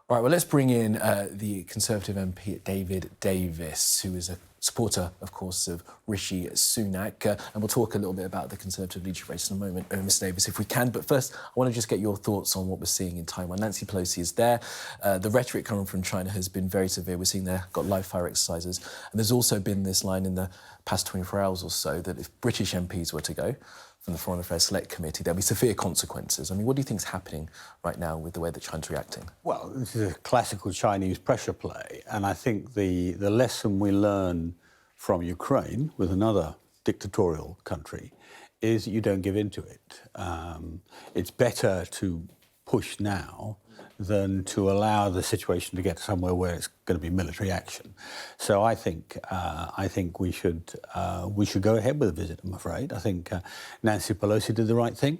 Right, well, let's bring in the Conservative MP David Davis, who is a supporter, of course, of Rishi Sunak. And we'll talk a little bit about the Conservative leadership race in a moment, Mr Davis, if we can. But first, I want to just get your thoughts on what we're seeing in Taiwan. Nancy Pelosi is there. The rhetoric coming from China has been very severe. We're seeing they've got live fire exercises. And there's also been this line in the past 24 hours or so that if British MPs were to go from the Foreign Affairs Select Committee, there'll be severe consequences. I mean, what do you think is happening right now with the way that China's reacting? Well, this is a classical Chinese pressure play, and I think the lesson we learn from Ukraine with another dictatorial country is that you don't give in to it. It's better to push now than to allow the situation to get somewhere where it's going to be military action. So I think we should go ahead with the visit, I'm afraid. I think Nancy Pelosi did the right thing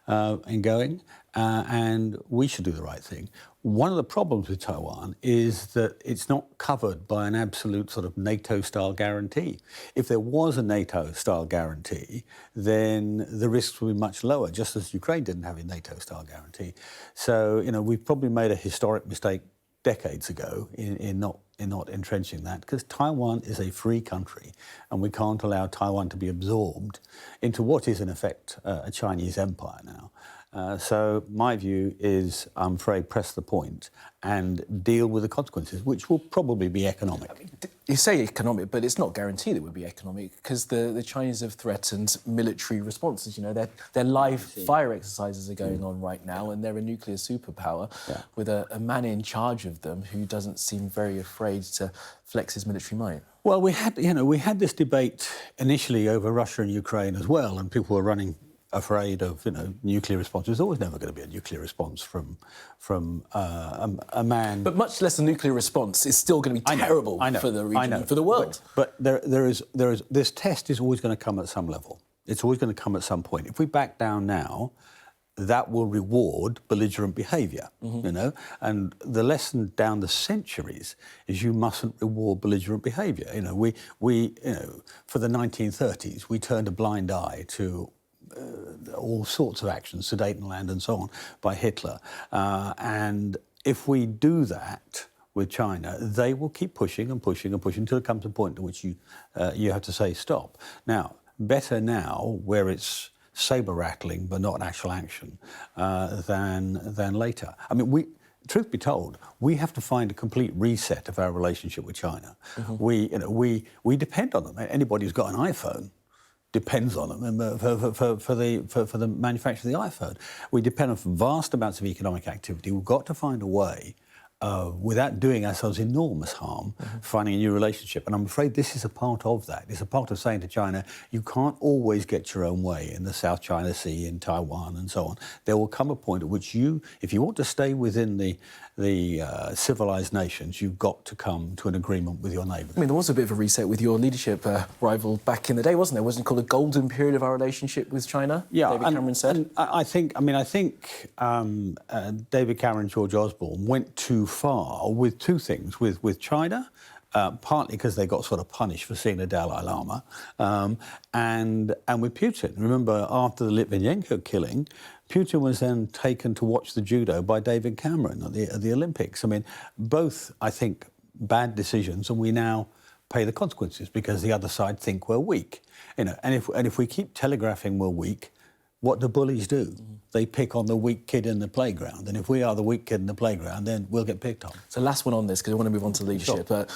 in going, and we should do the right thing. One of the problems with Taiwan is that it's not covered by an absolute sort of NATO-style guarantee. If there was a NATO-style guarantee, then the risks would be much lower, just as Ukraine didn't have a NATO-style guarantee. So, you know, we've probably made a historic mistake decades ago in not entrenching that, because Taiwan is a free country and we can't allow Taiwan to be absorbed into what is in effect a Chinese empire now. So my view is, I'm afraid, press the point and deal with the consequences, which will probably be economic. I mean, you say economic, but it's not guaranteed it would be economic, because the Chinese have threatened military responses. You know, their live fire exercises are going on right now, and they're a nuclear superpower with a man in charge of them who doesn't seem very afraid to flex his military might. Well, we had this debate initially over Russia and Ukraine as well, and people were running afraid of, nuclear response. There's always never going to be a nuclear response from a man. But much less a nuclear response is still going to be terrible for the region and for the world. But there is this test is always going to come at some level. It's always going to come at some point. If we back down now, that will reward belligerent behaviour, And the lesson down the centuries is you mustn't reward belligerent behaviour. We for the 1930s, we turned a blind eye to all sorts of actions, Sudetenland and so on, by Hitler. And if we do that with China, they will keep pushing and pushing and pushing until it comes to a point at which you have to say stop. Now, better now, where it's saber-rattling but not actual action, than later. I mean, truth be told, we have to find a complete reset of our relationship with China. We depend on them. Anybody who's got an iPhone depends on them for the manufacture of the iPhone. We depend on vast amounts of economic activity. We've got to find a way, without doing ourselves enormous harm, finding a new relationship. And I'm afraid this is a part of that. It's a part of saying to China, you can't always get your own way in the South China Sea, in Taiwan and so on. There will come a point at which if you want to stay within the civilised nations, you've got to come to an agreement with your neighbours. I mean, there was a bit of a reset with your leadership rival back in the day, wasn't there? Wasn't it called a golden period of our relationship with China? Yeah, David Cameron said. And I think David Cameron and George Osborne went too far with two things, with China, partly because they got sort of punished for seeing the Dalai Lama, and with Putin. Remember, after the Litvinenko killing, Putin was then taken to watch the judo by David Cameron at the Olympics. I mean, both, I think, bad decisions, and we now pay the consequences because the other side think we're weak. And if we keep telegraphing we're weak, what do bullies do? They pick on the weak kid in the playground. And if we are the weak kid in the playground, then we'll get picked on. So last one on this, because I want to move on to leadership. Sure.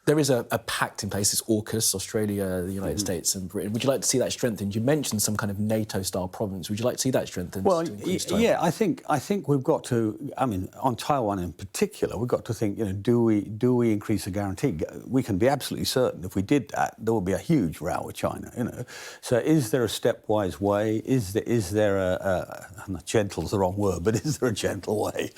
There is a pact in place. It's AUKUS, Australia, the United States and Britain. Would you like to see that strengthened? You mentioned some kind of NATO-style province. Would you like to see that strengthened? Well, yeah, I think we've got to. I mean, on Taiwan in particular, we've got to think. Do we increase the guarantee? We can be absolutely certain if we did that, there would be a huge row with China. So is there a stepwise way? Is there a gentle's the wrong word, but is there a gentle way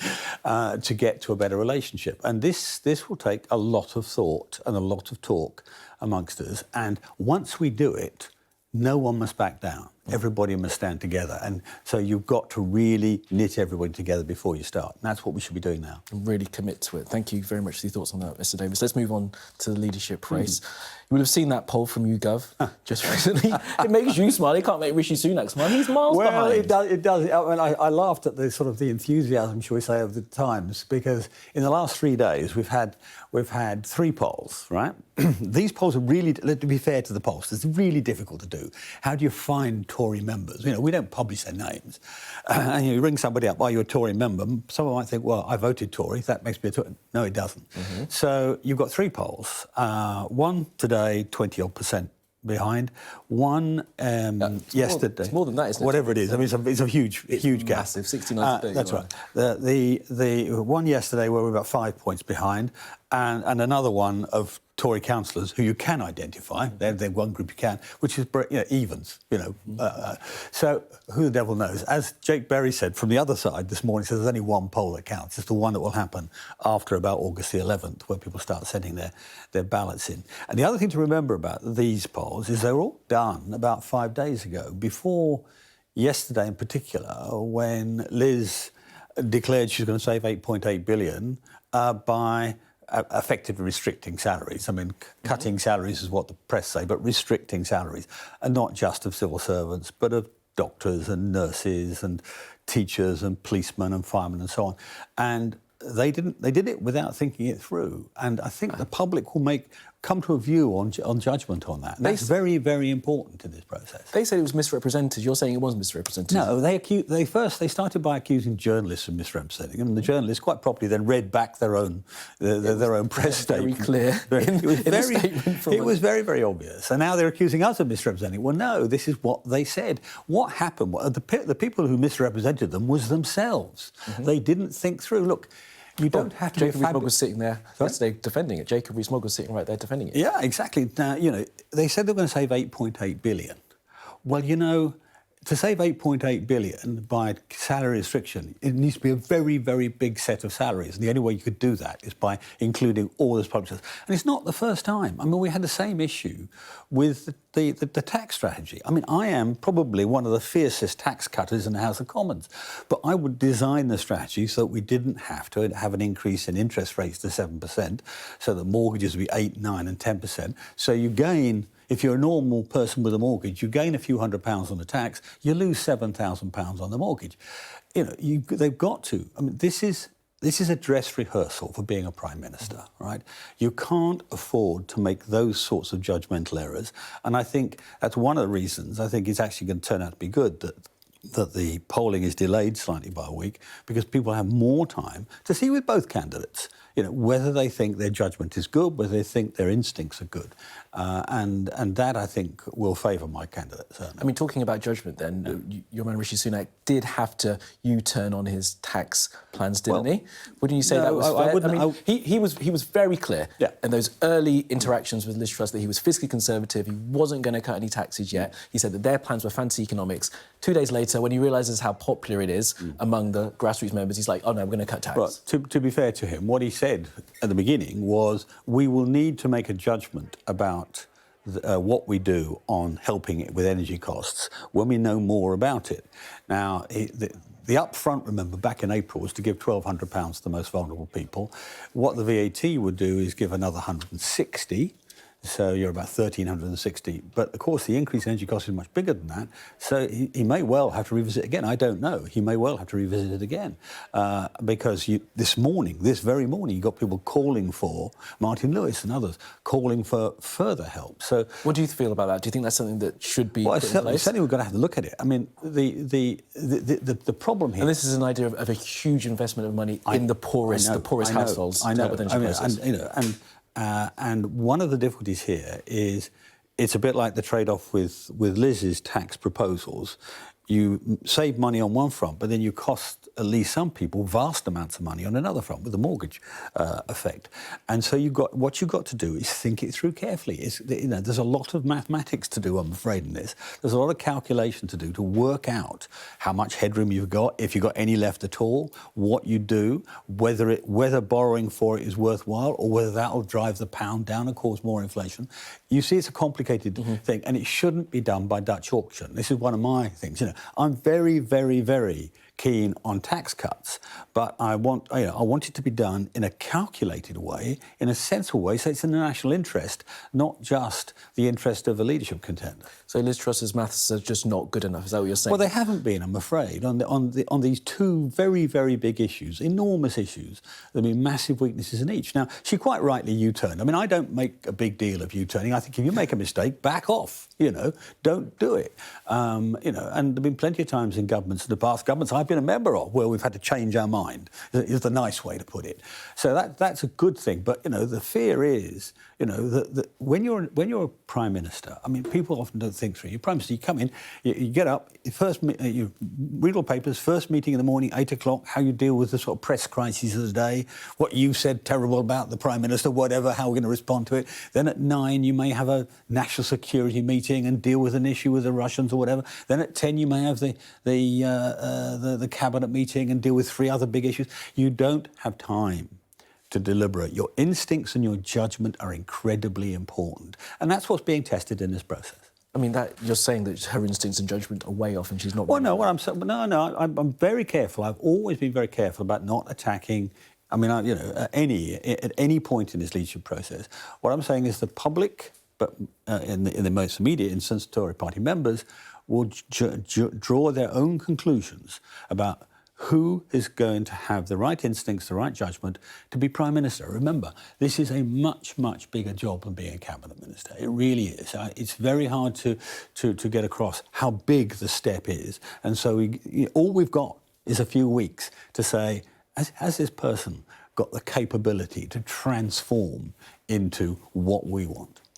to get to a better relationship? And this will take a lot of thought and a lot of talk amongst us. And once we do it, no one must back down. Everybody must stand together. And so you've got to really knit everybody together before you start. And that's what we should be doing now. And really commit to it. Thank you very much for your thoughts on that, Mr. Davis. Let's move on to the leadership race. You will have seen that poll from YouGov just recently. It makes you smile. It can't make Rishi Sunak smile. He's miles behind. Well, it does. I mean, I laughed at the sort of the enthusiasm, shall we say, of the Times, because in the last 3 days we've had 3 polls, right? These polls are really, to be fair to the polls, it's really difficult to do. How do you find Tory members? You know, we don't publish their names. And you ring somebody up, are you a Tory member? Someone might think, well, I voted Tory, that makes me a Tory. No, it doesn't. So you've got 3 polls. One today, 20-odd% behind. One yesterday. It's more than that, isn't it? Whatever it is. I mean, it's a huge gap. Massive, 69 to 30. That's right. The one yesterday where we're about 5 points behind, and another one of Tory councillors who you can identify. They're one group you can, which is evens. So who the devil knows? As Jake Berry said from the other side this morning, says there's only one poll that counts. It's the one that will happen after about August the 11th, where people start sending their ballots in. And the other thing to remember about these polls is they were all done about 5 days ago, before yesterday in particular, when Liz declared she's going to save 8.8 billion by effectively restricting salaries. I mean, cutting salaries is what the press say, but restricting salaries, and not just of civil servants, but of doctors and nurses and teachers and policemen and firemen and so on. And they did it without thinking it through. And I think the public will come to a view on judgment on that. And that's very, very important in this process. They said it was misrepresented. You're saying it wasn't misrepresented. No, they started by accusing journalists of misrepresenting them, and the journalists quite properly then read back their own press statement. Very clear. It was very, very obvious. And now they're accusing us of misrepresenting. Well, no, this is what they said. What happened? The people who misrepresented them was themselves. They didn't think through. Look, you don't have to. Jacob Rees-Mogg was sitting there yesterday defending it. Jacob Rees-Mogg was sitting right there defending it. Yeah, exactly. Now, they said they were going to save 8.8 billion. Well, to save 8.8 billion by salary restriction, it needs to be a very, very big set of salaries. And the only way you could do that is by including all those public sectors. And it's not the first time. I mean, we had the same issue with the tax strategy. I mean, I am probably one of the fiercest tax cutters in the House of Commons. But I would design the strategy so that we didn't have to have an increase in interest rates to 7%, so that mortgages would be 8, 9 and 10%. So you gain... If you're a normal person with a mortgage, you gain a few £100s on the tax, you lose £7,000 on the mortgage. They've got to. I mean, this is a dress rehearsal for being a Prime Minister, right? You can't afford to make those sorts of judgmental errors. And I think that's one of the reasons I think it's actually going to turn out to be good that the polling is delayed slightly by a week, because people have more time to see with both candidates, whether they think their judgment is good, whether they think their instincts are good. And that, I think, will favour my candidate, certainly. I mean, talking about judgment then, your man Rishi Sunak did have to U-turn on his tax plans, didn't he? Wouldn't you say that was fair? He was very clear in those early interactions with Liz Truss that he was fiscally conservative, he wasn't going to cut any taxes yet. He said that their plans were fantasy economics. 2 days later, when he realises how popular it is among the grassroots members, he's like, oh no, we're going to cut tax. Well, to be fair to him, what he said at the beginning was, we will need to make a judgment about what we do on helping it with energy costs when we know more about it. Now, the upfront, remember, back in April was to give £1,200 to the most vulnerable people. What the VAT would do is give another 160. So you're about 1,360. But, of course, the increase in energy costs is much bigger than that. So he may well have to revisit it again. I don't know. He may well have to revisit it again. Because this very morning, you got people calling for, Martin Lewis and others, calling for further help. So what do you feel about that? Do you think that's something that should be put in place? Certainly we're going to have to look at it. I mean, the problem here... And this is an idea of a huge investment of money in the poorest households to help with energy prices. And one of the difficulties here is it's a bit like the trade-off with Liz's tax proposals. you save money on one front, but then you cost at least some people vast amounts of money on another front with the mortgage effect. And so what you've got to do is think it through carefully. There's a lot of mathematics to do, I'm afraid, in this. There's a lot of calculation to do to work out how much headroom you've got, if you've got any left at all, what you do, whether borrowing for it is worthwhile or whether that will drive the pound down and cause more inflation. You see, it's a complicated thing, and it shouldn't be done by Dutch auction. This is one of my things. I'm very, very, very keen on tax cuts, but I want it to be done in a calculated way, in a sensible way, so it's in the national interest, not just the interest of a leadership contender. So Liz Truss's maths are just not good enough. Is that what you're saying? Well, they haven't been, I'm afraid, on these two very, very big issues, enormous issues. There have been massive weaknesses in each. Now, she quite rightly U-turned. I mean, I don't make a big deal of U-turning. I think if you make a mistake, back off. Don't do it. And there've been plenty of times in governments, in the past governments I've been a member of, where we've had to change our mind, is the nice way to put it. So that's a good thing. But, the fear is, that when you're a Prime Minister, I mean, people often don't think through. You're Prime Minister, you come in, you get up, you read all papers, first meeting in the morning, 8 o'clock, how you deal with the sort of press crises of the day, what you said terrible about the Prime Minister, whatever, how we're going to respond to it. Then at 9, you may have a national security meeting and deal with an issue with the Russians or whatever. Then at 10, you may have the cabinet meeting and deal with 3 other big issues. You don't have time to deliberate. Your instincts and your judgment are incredibly important. And that's what's being tested in this process. I mean, that you're saying that her instincts and judgment are way off and she's not... Well, no, what I'm saying... No, I'm very careful. I've always been very careful about not attacking... I mean, at any point in this leadership process, what I'm saying is the public, but in the most immediate instance, Tory party members, will draw their own conclusions about who is going to have the right instincts, the right judgment to be Prime Minister. Remember, this is a much, much bigger job than being a Cabinet Minister. It really is. It's very hard to get across how big the step is. And so all we've got is a few weeks to say, has this person got the capability to transform into what we want?